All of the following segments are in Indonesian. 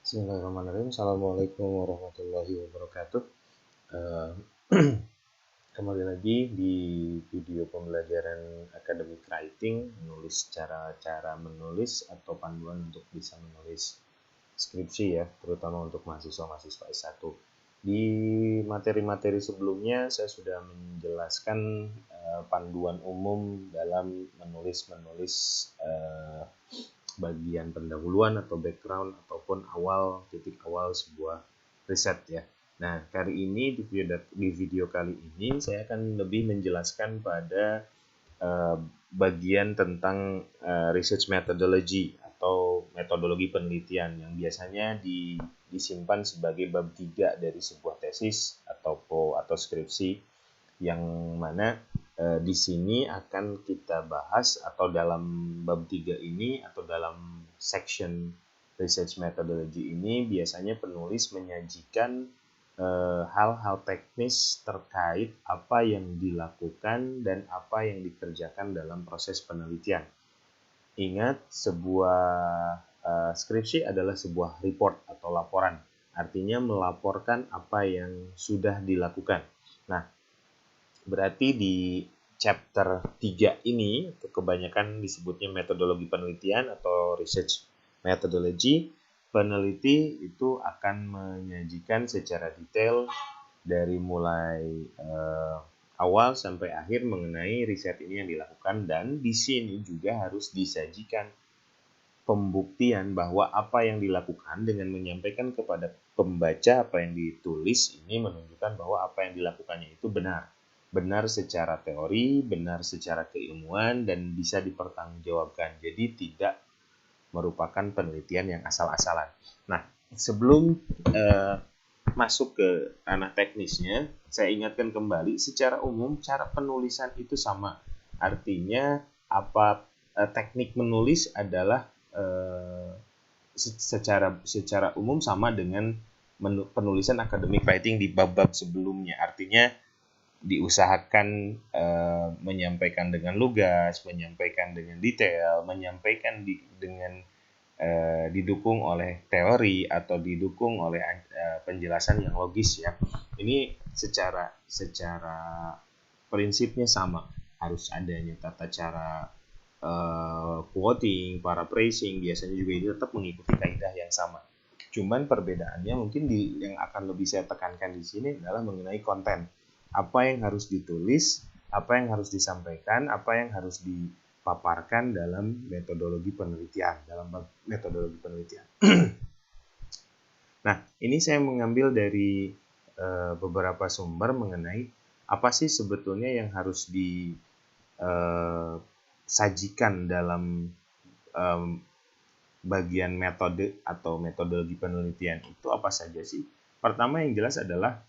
Bismillahirrahmanirrahim. Assalamualaikum warahmatullahi wabarakatuh. Eh, Kembali lagi di video pembelajaran academic writing, menulis cara-cara menulis atau panduan untuk bisa menulis skripsi ya, terutama untuk mahasiswa-mahasiswa S1. Di materi-materi sebelumnya saya sudah menjelaskan panduan umum dalam menulis bagian pendahuluan atau background ataupun titik awal sebuah riset ya. Nah, kali ini di video kali ini saya akan lebih menjelaskan pada bagian tentang research methodology atau metodologi penelitian yang biasanya disimpan sebagai bab 3 dari sebuah tesis atau skripsi, yang mana di sini akan kita bahas, atau dalam bab 3 ini atau dalam section research methodology ini biasanya penulis menyajikan hal-hal teknis terkait apa yang dilakukan dan apa yang dikerjakan dalam proses penelitian. Ingat, sebuah skripsi adalah sebuah report atau laporan, artinya melaporkan apa yang sudah dilakukan. Nah, berarti di chapter 3 ini kebanyakan disebutnya metodologi penelitian atau research methodology. Peneliti itu akan menyajikan secara detail dari mulai awal sampai akhir mengenai riset ini yang dilakukan, dan di sini juga harus disajikan pembuktian bahwa apa yang dilakukan dengan menyampaikan kepada pembaca apa yang ditulis ini menunjukkan bahwa apa yang dilakukannya itu benar. Benar secara teori, benar secara keilmuan, dan bisa dipertanggungjawabkan. Jadi tidak merupakan penelitian yang asal-asalan. Nah, sebelum masuk ke ranah teknisnya, saya ingatkan kembali, secara umum cara penulisan itu sama. Artinya teknik menulis adalah secara umum sama dengan penulisan academic writing di bab-bab sebelumnya. Artinya diusahakan menyampaikan dengan lugas, menyampaikan dengan detail, menyampaikan dengan didukung oleh teori atau didukung oleh penjelasan yang logis ya. Ini secara prinsipnya sama, harus adanya tata cara quoting, paraphrasing, biasanya juga ini tetap mengikuti kaidah yang sama. Cuman perbedaannya mungkin yang akan lebih saya tekankan di sini adalah mengenai konten. Apa yang harus ditulis, apa yang harus disampaikan, apa yang harus dipaparkan dalam metodologi penelitian, Nah, ini saya mengambil dari beberapa sumber mengenai apa sih sebetulnya yang harus disajikan dalam bagian metode atau metodologi penelitian itu apa saja sih. Pertama yang jelas adalah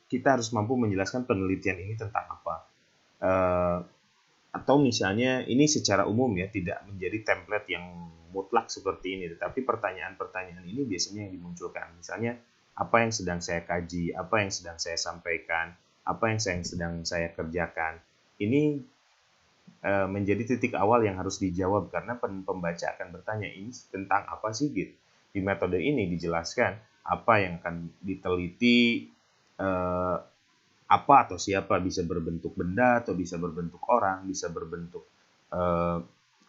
kita harus mampu menjelaskan penelitian ini tentang apa. Atau misalnya ini secara umum ya, tidak menjadi template yang mutlak seperti ini, tetapi pertanyaan-pertanyaan ini biasanya yang dimunculkan. Misalnya, apa yang sedang saya kaji, apa yang sedang saya sampaikan, apa yang sedang saya kerjakan. Ini menjadi titik awal yang harus dijawab, karena pembaca akan bertanya, ini tentang apa sih gitu. Di metode ini dijelaskan apa yang akan diteliti, apa atau siapa, bisa berbentuk benda atau bisa berbentuk orang, bisa berbentuk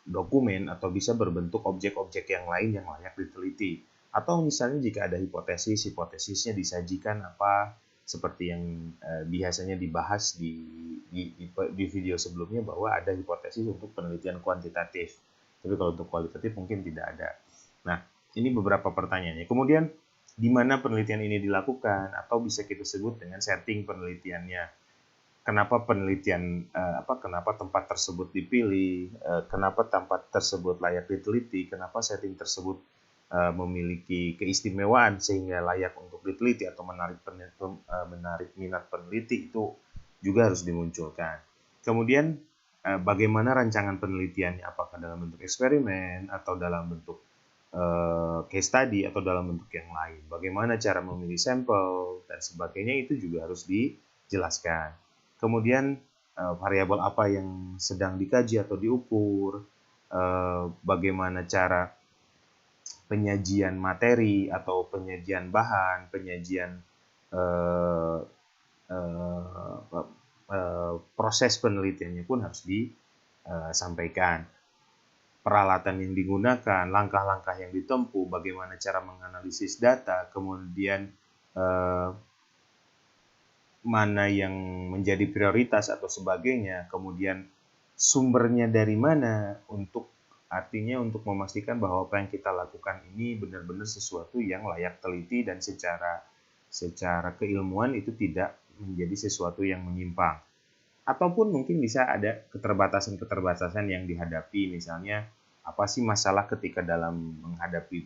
dokumen, atau bisa berbentuk objek-objek yang lain yang layak diteliti. Atau misalnya jika ada hipotesisnya disajikan apa, seperti yang biasanya dibahas di video sebelumnya, bahwa ada hipotesis untuk penelitian kuantitatif. Tapi kalau untuk kualitatif mungkin tidak ada. Nah, ini beberapa pertanyaannya. Kemudian, di mana penelitian ini dilakukan, atau bisa kita sebut dengan setting penelitiannya. Kenapa kenapa tempat tersebut dipilih, kenapa tempat tersebut layak diteliti, kenapa setting tersebut memiliki keistimewaan sehingga layak untuk diteliti atau menarik minat peneliti, itu juga harus dimunculkan. Kemudian bagaimana rancangan penelitiannya, apakah dalam bentuk eksperimen atau dalam bentuk case study atau dalam bentuk yang lain. Bagaimana cara memilih sampel dan sebagainya, itu juga harus dijelaskan. Kemudian variabel apa yang sedang dikaji atau diukur, bagaimana cara penyajian materi atau penyajian bahan, penyajian proses penelitiannya pun harus disampaikan. Peralatan yang digunakan, langkah-langkah yang ditempuh, bagaimana cara menganalisis data, kemudian mana yang menjadi prioritas atau sebagainya, kemudian sumbernya dari mana, artinya untuk memastikan bahwa apa yang kita lakukan ini benar-benar sesuatu yang layak teliti dan secara keilmuan itu tidak menjadi sesuatu yang menyimpang. Ataupun mungkin bisa ada keterbatasan-keterbatasan yang dihadapi, misalnya apa sih masalah ketika dalam menghadapi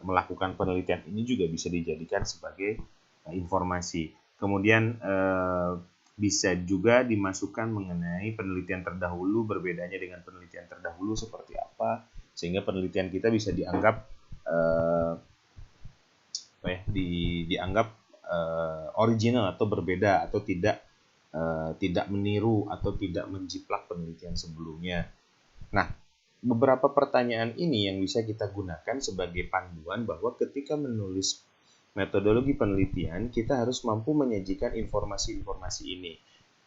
melakukan penelitian ini juga bisa dijadikan sebagai informasi. Kemudian bisa juga dimasukkan mengenai penelitian terdahulu, berbedanya dengan penelitian terdahulu seperti apa, sehingga penelitian kita bisa dianggap dianggap original atau berbeda atau tidak meniru atau tidak menjiplak penelitian sebelumnya. Nah, beberapa pertanyaan ini yang bisa kita gunakan sebagai panduan bahwa ketika menulis metodologi penelitian, kita harus mampu menyajikan informasi-informasi ini.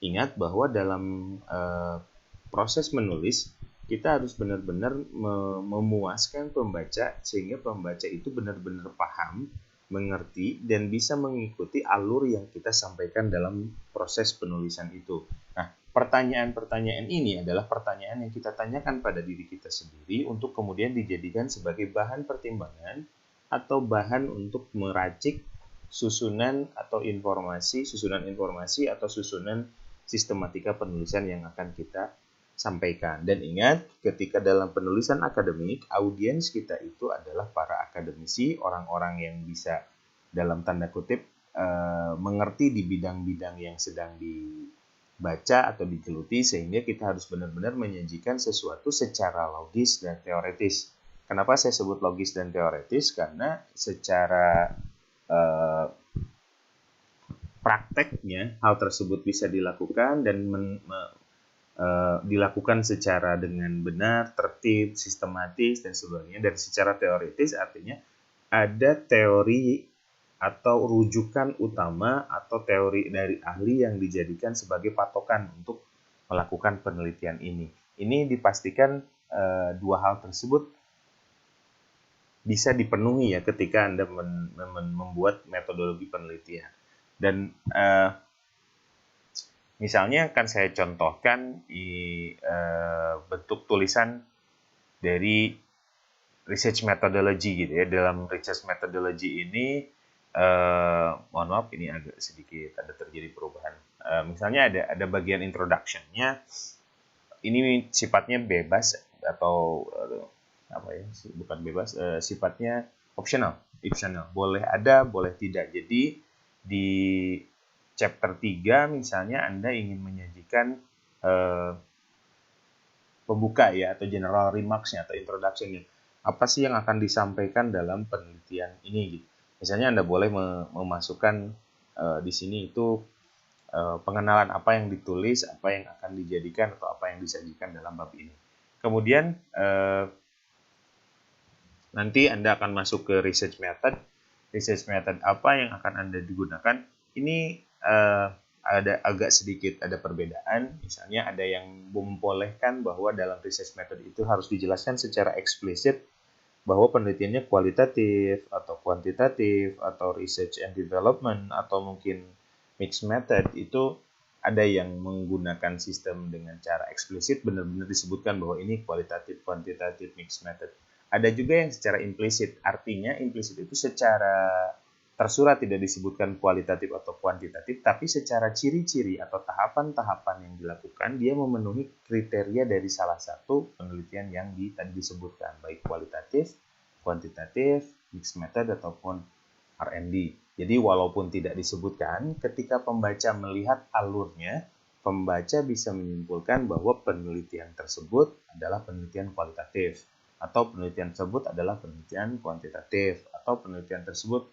Ingat bahwa dalam proses menulis, kita harus benar-benar memuaskan pembaca sehingga pembaca itu benar-benar paham, mengerti, dan bisa mengikuti alur yang kita sampaikan dalam proses penulisan itu. Nah, pertanyaan-pertanyaan ini adalah pertanyaan yang kita tanyakan pada diri kita sendiri untuk kemudian dijadikan sebagai bahan pertimbangan atau bahan untuk meracik susunan informasi atau susunan sistematika penulisan yang akan kita sampaikan. Dan ingat, ketika dalam penulisan akademik, audiens kita itu adalah para akademisi, orang-orang yang bisa dalam tanda kutip mengerti di bidang-bidang yang sedang dibaca atau digeluti, sehingga kita harus benar-benar menyajikan sesuatu secara logis dan teoretis. Kenapa saya sebut logis dan teoretis? Karena secara prakteknya hal tersebut bisa dilakukan dan dilakukan secara dengan benar, tertib, sistematis, dan sebagainya. Dan secara teoritis artinya ada teori atau rujukan utama atau teori dari ahli yang dijadikan sebagai patokan untuk melakukan penelitian ini. Ini dipastikan dua hal tersebut bisa dipenuhi ya ketika Anda membuat metodologi penelitian. Dan misalnya akan saya contohkan di bentuk tulisan dari research methodology gitu ya. Dalam research methodology ini, mohon maaf ini agak sedikit ada terjadi perubahan. Misalnya ada bagian introduction-nya, ini sifatnya bebas atau bukan bebas, sifatnya optional, boleh ada, boleh tidak. Jadi di chapter 3 misalnya Anda ingin menyajikan pembuka ya atau general remarks-nya atau introduction-nya. Apa sih yang akan disampaikan dalam penelitian ini gitu. Misalnya Anda boleh memasukkan di sini itu pengenalan apa yang ditulis, apa yang akan dijadikan atau apa yang disajikan dalam bab ini. Kemudian nanti Anda akan masuk ke research method. Research method apa yang akan Anda digunakan? Ini ada agak sedikit ada perbedaan. Misalnya ada yang membolehkan bahwa dalam research method itu harus dijelaskan secara eksplisit bahwa penelitiannya kualitatif atau kuantitatif atau research and development atau mungkin mixed method. Itu ada yang menggunakan sistem dengan cara eksplisit, benar-benar disebutkan bahwa ini kualitatif, kuantitatif, mixed method. Ada juga yang secara implisit, artinya implisit itu secara tersurat tidak disebutkan kualitatif atau kuantitatif, tapi secara ciri-ciri atau tahapan-tahapan yang dilakukan, dia memenuhi kriteria dari salah satu penelitian yang tadi disebutkan, baik kualitatif, kuantitatif, mixed method, ataupun R&D. Jadi walaupun tidak disebutkan, ketika pembaca melihat alurnya, pembaca bisa menyimpulkan bahwa penelitian tersebut adalah penelitian kualitatif, atau penelitian tersebut adalah penelitian kuantitatif, atau penelitian tersebut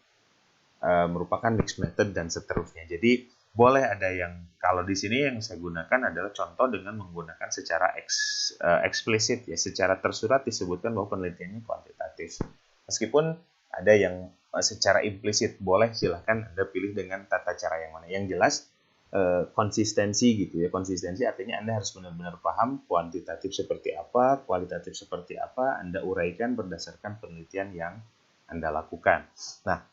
merupakan mixed method dan seterusnya. Jadi boleh ada yang, kalau di sini yang saya gunakan adalah contoh dengan menggunakan secara eksplisit ya, secara tersurat disebutkan bahwa penelitiannya kuantitatif. Meskipun ada yang secara implisit, boleh silahkan Anda pilih dengan tata cara yang mana. Yang jelas konsistensi gitu ya. Konsistensi artinya Anda harus benar-benar paham kuantitatif seperti apa, kualitatif seperti apa, Anda uraikan berdasarkan penelitian yang Anda lakukan. Nah,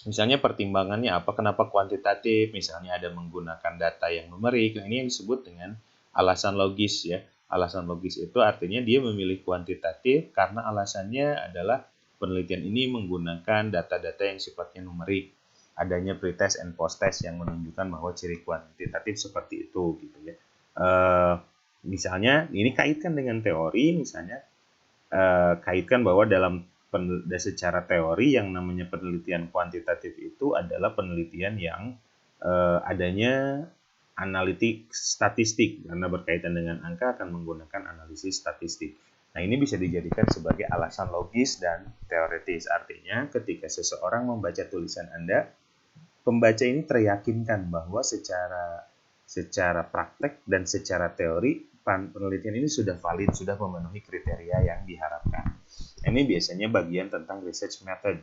misalnya pertimbangannya apa, kenapa kuantitatif, misalnya ada menggunakan data yang numerik, nah ini yang disebut dengan alasan logis ya. Alasan logis itu artinya dia memilih kuantitatif karena alasannya adalah penelitian ini menggunakan data-data yang sifatnya numerik. Adanya pretest and post-test yang menunjukkan bahwa ciri kuantitatif seperti itu gitu ya. Misalnya ini kaitkan dengan teori, misalnya kaitkan bahwa dalam secara teori yang namanya penelitian kuantitatif itu adalah penelitian yang adanya analitik statistik, karena berkaitan dengan angka akan menggunakan analisis statistik. Nah, ini bisa dijadikan sebagai alasan logis dan teoretis. Artinya ketika seseorang membaca tulisan Anda, pembaca ini teryakinkan bahwa secara praktek dan secara teori penelitian ini sudah valid, sudah memenuhi kriteria yang diharapkan. Ini biasanya bagian tentang research method.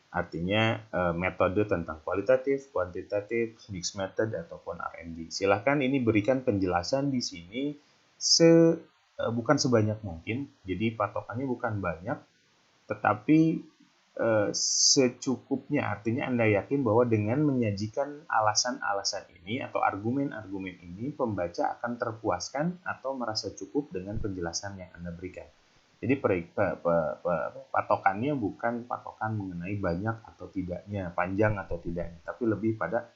Artinya metode tentang kualitatif, kuantitatif, mixed method ataupun R&D. Silahkan ini berikan penjelasan di sini bukan sebanyak mungkin. Jadi patokannya bukan banyak, tetapi secukupnya. Artinya Anda yakin bahwa dengan menyajikan alasan-alasan ini atau argumen-argumen ini, pembaca akan terpuaskan atau merasa cukup dengan penjelasan yang Anda berikan. Jadi patokannya bukan patokan mengenai banyak atau tidaknya, panjang atau tidaknya, tapi lebih pada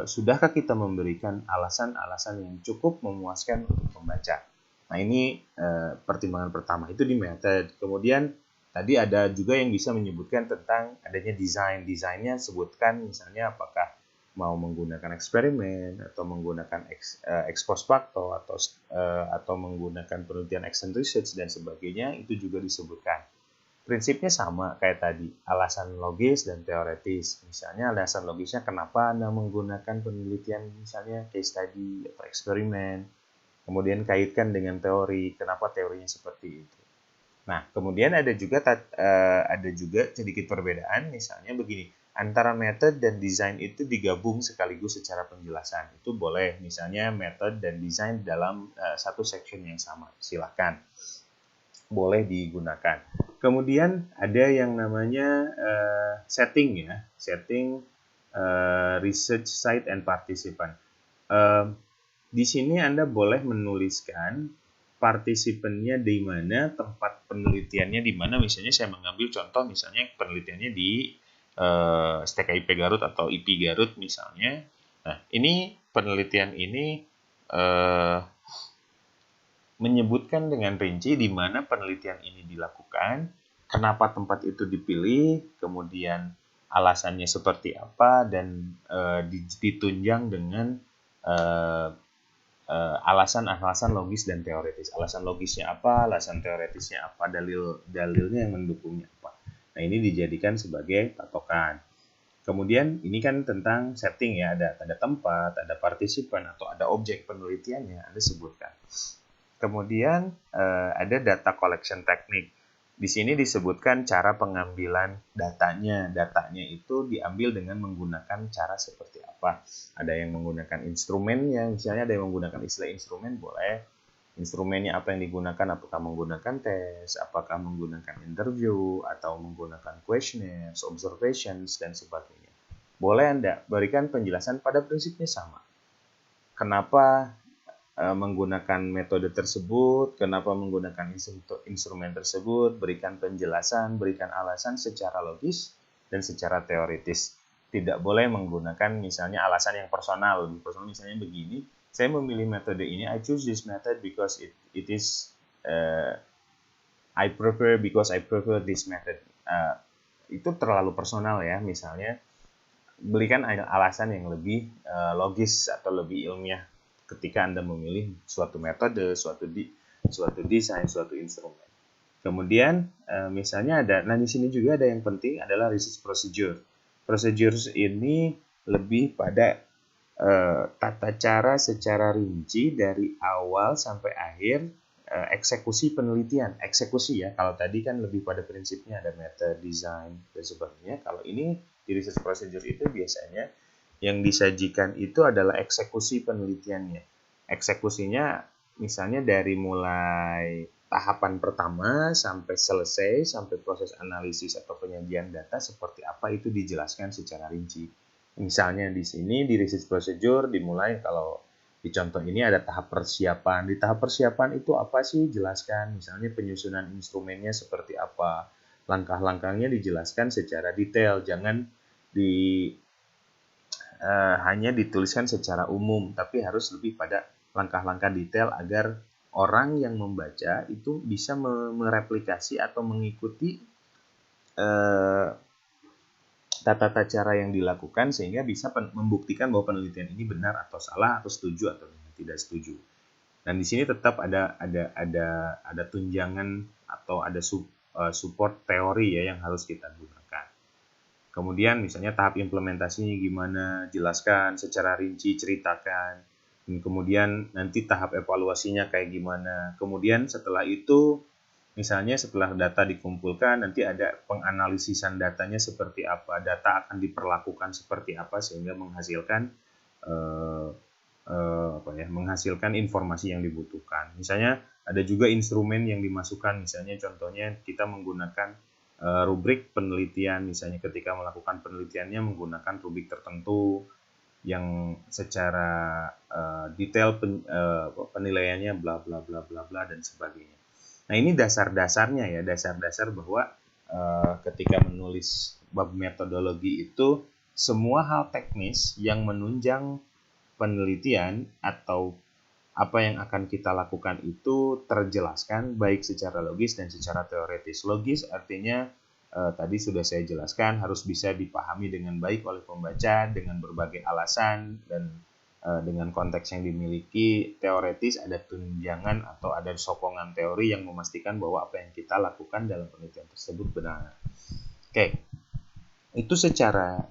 sudahkah kita memberikan alasan-alasan yang cukup memuaskan untuk pembaca. Nah, ini pertimbangan pertama, itu di method. Kemudian tadi ada juga yang bisa menyebutkan tentang adanya desain. Desainnya sebutkan misalnya apakah mau menggunakan eksperimen atau menggunakan ex post facto atau menggunakan penelitian action research dan sebagainya, itu juga disebutkan. Prinsipnya sama kayak tadi, alasan logis dan teoretis. Misalnya alasan logisnya kenapa Anda menggunakan penelitian misalnya case study atau eksperimen. Kemudian kaitkan dengan teori, kenapa teorinya seperti itu. Nah, kemudian ada juga sedikit perbedaan, misalnya begini, antara method dan desain itu digabung sekaligus secara penjelasan. Itu boleh, misalnya method dan desain dalam satu section yang sama, silahkan. Boleh digunakan. Kemudian ada yang namanya setting ya, setting research site and participant. Di sini Anda boleh menuliskan partisipannya di mana, tempat penelitiannya di mana. Misalnya saya mengambil contoh, misalnya penelitiannya di STKIP Garut atau IP Garut misalnya. Nah, ini penelitian ini menyebutkan dengan rinci di mana penelitian ini dilakukan, kenapa tempat itu dipilih, kemudian alasannya seperti apa, dan ditunjang dengan alasan-alasan logis dan teoretis. Alasan logisnya apa, alasan teoretisnya apa, dalilnya yang mendukungnya apa. Nah, ini dijadikan sebagai patokan. Kemudian ini kan tentang setting ya, ada tempat, ada partisipan, atau ada objek penelitiannya, Anda sebutkan. Kemudian ada data collection technique. Di sini disebutkan cara pengambilan datanya. Datanya itu diambil dengan menggunakan cara seperti apa. Ada yang menggunakan instrumennya, misalnya ada yang menggunakan istilah instrumen, boleh. Instrumennya apa yang digunakan, apakah menggunakan tes, apakah menggunakan interview, atau menggunakan questionnaires, observations, dan sebagainya. Boleh Anda berikan penjelasan, pada prinsipnya sama. Kenapa menggunakan metode tersebut, kenapa menggunakan instrumen tersebut, berikan penjelasan, berikan alasan secara logis dan secara teoritis. Tidak boleh menggunakan misalnya alasan yang personal. Personal misalnya begini, saya memilih metode ini, I choose this method because it is I prefer this method. Itu terlalu personal ya, misalnya berikan alasan yang lebih logis atau lebih ilmiah ketika Anda memilih suatu metode, suatu desain, suatu instrumen. Kemudian misalnya nah di sini juga ada yang penting adalah research procedure. Procedures ini lebih pada tata cara secara rinci dari awal sampai akhir eksekusi penelitian. Eksekusi ya, kalau tadi kan lebih pada prinsipnya ada method, design, dan sebagainya. Kalau ini di research procedure itu biasanya yang disajikan itu adalah eksekusi penelitiannya. Eksekusinya misalnya dari mulai tahapan pertama sampai selesai, sampai proses analisis atau penyajian data seperti apa itu dijelaskan secara rinci. Misalnya di sini di research procedure dimulai kalau di contoh ini ada tahap persiapan. Di tahap persiapan itu apa sih? Jelaskan. Misalnya penyusunan instrumennya seperti apa. Langkah-langkahnya dijelaskan secara detail. Jangan hanya dituliskan secara umum, tapi harus lebih pada langkah-langkah detail agar orang yang membaca itu bisa mereplikasi atau mengikuti tata cara yang dilakukan sehingga bisa membuktikan bahwa penelitian ini benar atau salah atau setuju atau tidak setuju. Dan di sini tetap ada tunjangan atau ada support teori ya yang harus kita gunakan. Kemudian misalnya tahap implementasinya gimana, jelaskan secara rinci, ceritakan. Dan kemudian nanti tahap evaluasinya kayak gimana. Kemudian setelah itu misalnya setelah data dikumpulkan, nanti ada penganalisisan datanya seperti apa, data akan diperlakukan seperti apa sehingga menghasilkan menghasilkan informasi yang dibutuhkan. Misalnya ada juga instrumen yang dimasukkan, misalnya contohnya kita menggunakan rubrik penelitian, misalnya ketika melakukan penelitiannya menggunakan rubrik tertentu yang secara detail penilaiannya bla bla bla bla bla dan sebagainya. Nah, ini dasar-dasarnya ya, dasar-dasar bahwa ketika menulis bab metodologi itu semua hal teknis yang menunjang penelitian atau apa yang akan kita lakukan itu terjelaskan baik secara logis dan secara teoritis. Logis artinya tadi sudah saya jelaskan harus bisa dipahami dengan baik oleh pembaca dengan berbagai alasan dan dengan konteks yang dimiliki. Teoretis ada tunjangan atau ada sokongan teori yang memastikan bahwa apa yang kita lakukan dalam penelitian tersebut benar. Oke, itu secara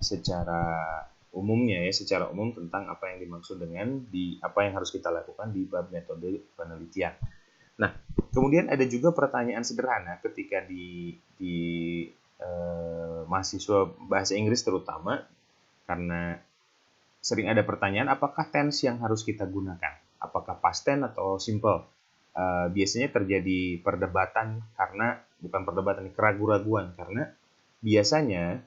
umumnya ya, secara umum tentang apa yang dimaksud dengan apa yang harus kita lakukan di bab metode penelitian. Nah, kemudian ada juga pertanyaan sederhana ketika di mahasiswa bahasa Inggris terutama, karena sering ada pertanyaan apakah tense yang harus kita gunakan, apakah past tense atau simple. Biasanya terjadi perdebatan keraguan-raguan karena biasanya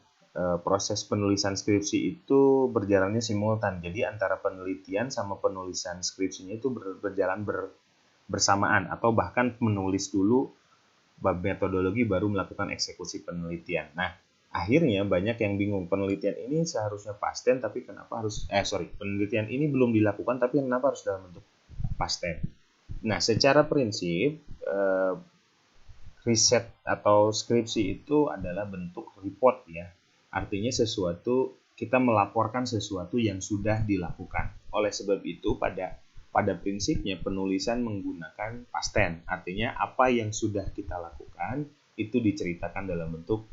proses penulisan skripsi itu berjalannya simultan. Jadi antara penelitian sama penulisan skripsinya itu berjalan bersamaan atau bahkan menulis dulu bab metodologi baru melakukan eksekusi penelitian. Nah, akhirnya banyak yang bingung, penelitian ini seharusnya past tense tapi kenapa harus penelitian ini belum dilakukan tapi kenapa harus dalam bentuk past tense. Nah, secara prinsip riset atau skripsi itu adalah bentuk report ya. Artinya kita melaporkan sesuatu yang sudah dilakukan. Oleh sebab itu pada prinsipnya penulisan menggunakan past tense. Artinya apa yang sudah kita lakukan itu diceritakan dalam bentuk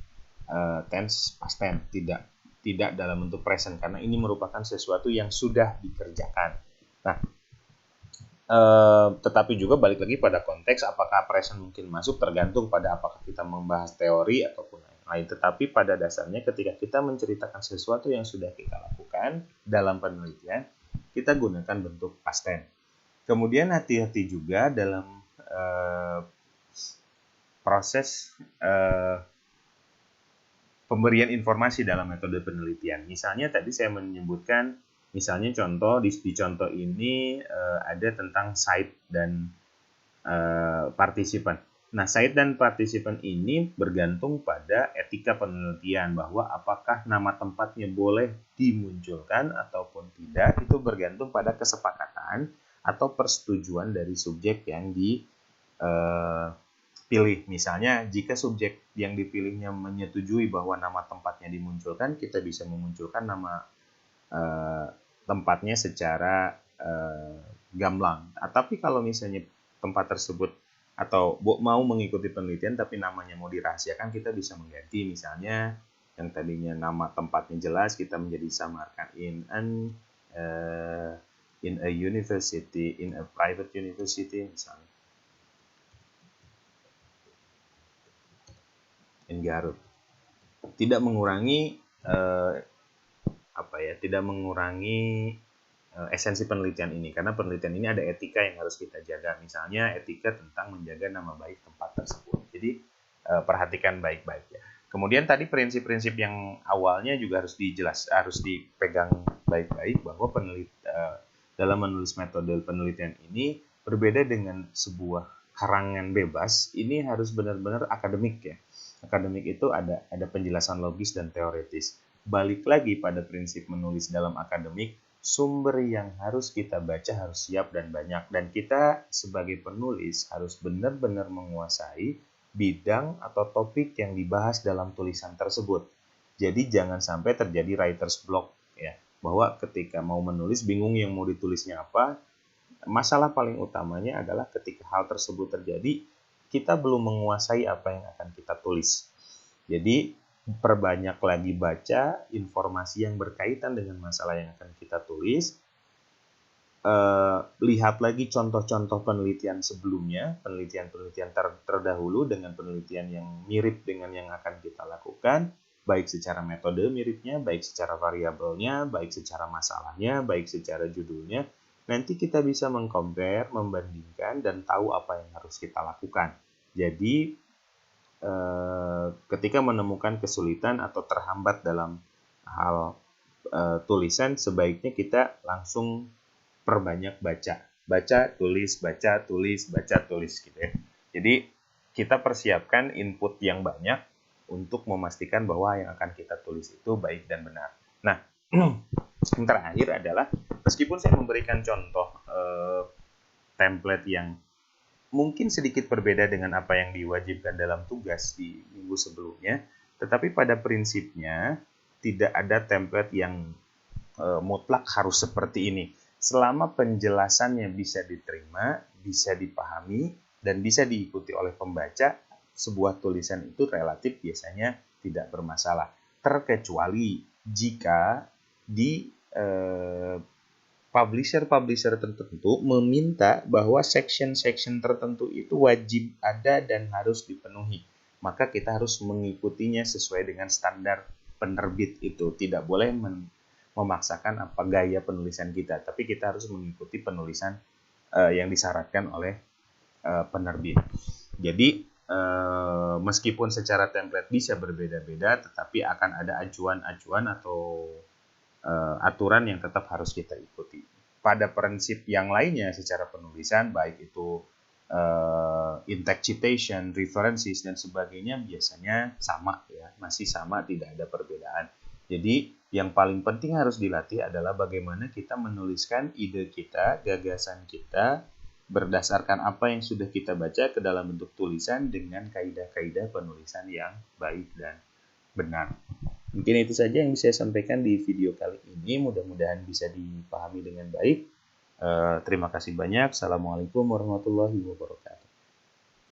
tense past tense, tidak dalam bentuk present karena ini merupakan sesuatu yang sudah dikerjakan. Nah, tetapi juga balik lagi pada konteks apakah present mungkin masuk tergantung pada apakah kita membahas teori ataupun lain. Tetapi pada dasarnya ketika kita menceritakan sesuatu yang sudah kita lakukan dalam penelitian, kita gunakan bentuk past tense. Kemudian hati-hati juga dalam proses pemberian informasi dalam metode penelitian. Misalnya tadi saya menyebutkan, misalnya contoh di contoh ini ada tentang site dan partisipan. Nah, site dan partisipan ini bergantung pada etika penelitian bahwa apakah nama tempatnya boleh dimunculkan ataupun tidak, itu bergantung pada kesepakatan atau persetujuan dari subjek yang dipilih. Misalnya, jika subjek yang dipilihnya menyetujui bahwa nama tempatnya dimunculkan, kita bisa memunculkan nama tempatnya secara gamblang. Tapi kalau misalnya tempat tersebut atau mau mengikuti penelitian tapi namanya mau dirahasiakan, kita bisa mengganti. Misalnya yang tadinya nama tempatnya jelas kita menjadi samarkan in a university, in a private university misalnya. Garut. Tidak mengurangi esensi penelitian ini, karena penelitian ini ada etika yang harus kita jaga, misalnya etika tentang menjaga nama baik tempat tersebut. Jadi perhatikan baik-baik ya. Kemudian tadi prinsip-prinsip yang awalnya juga harus dipegang baik-baik, bahwa dalam menulis metode penelitian ini berbeda dengan sebuah karangan bebas. Ini harus benar-benar akademik ya. Akademik itu ada penjelasan logis dan teoritis. Balik lagi pada prinsip menulis dalam akademik, sumber yang harus kita baca harus siap dan banyak, dan kita sebagai penulis harus benar-benar menguasai bidang atau topik yang dibahas dalam tulisan tersebut. Jadi jangan sampai terjadi writer's block ya, bahwa ketika mau menulis bingung yang mau ditulisnya apa. Masalah paling utamanya adalah ketika hal tersebut terjadi, kita belum menguasai apa yang akan kita tulis. Jadi perbanyak lagi baca informasi yang berkaitan dengan masalah yang akan kita tulis. Lihat lagi contoh-contoh penelitian sebelumnya, penelitian terdahulu dengan penelitian yang mirip dengan yang akan kita lakukan, baik secara metode miripnya, baik secara variabelnya, baik secara masalahnya, baik secara judulnya. Nanti kita bisa mengcompare, membandingkan, dan tahu apa yang harus kita lakukan. Jadi ketika menemukan kesulitan atau terhambat dalam hal tulisan, sebaiknya kita langsung perbanyak baca tulis gitu ya. Jadi kita persiapkan input yang banyak untuk memastikan bahwa yang akan kita tulis itu baik dan benar. Nah, yang terakhir adalah, meskipun saya memberikan contoh template yang mungkin sedikit berbeda dengan apa yang diwajibkan dalam tugas di minggu sebelumnya, tetapi pada prinsipnya tidak ada template yang mutlak harus seperti ini. Selama penjelasannya bisa diterima, bisa dipahami, dan bisa diikuti oleh pembaca, sebuah tulisan itu relatif biasanya tidak bermasalah. Terkecuali jika di publisher tertentu meminta bahwa section-section tertentu itu wajib ada dan harus dipenuhi. Maka kita harus mengikutinya sesuai dengan standar penerbit itu. Tidak boleh memaksakan apa gaya penulisan kita, tapi kita harus mengikuti penulisan yang disyaratkan oleh penerbit. Jadi meskipun secara template bisa berbeda-beda, tetapi akan ada acuan-acuan atau aturan yang tetap harus kita ikuti. Pada prinsip yang lainnya secara penulisan, baik itu in-text citation, references, dan sebagainya, biasanya sama ya, masih sama, tidak ada perbedaan. Jadi yang paling penting harus dilatih adalah bagaimana kita menuliskan ide kita, gagasan kita, berdasarkan apa yang sudah kita baca ke dalam bentuk tulisan dengan kaidah-kaidah penulisan yang baik dan benar. Mungkin itu saja yang bisa saya sampaikan di video kali ini. Mudah-mudahan bisa dipahami dengan baik. Terima kasih banyak. Assalamualaikum warahmatullahi wabarakatuh.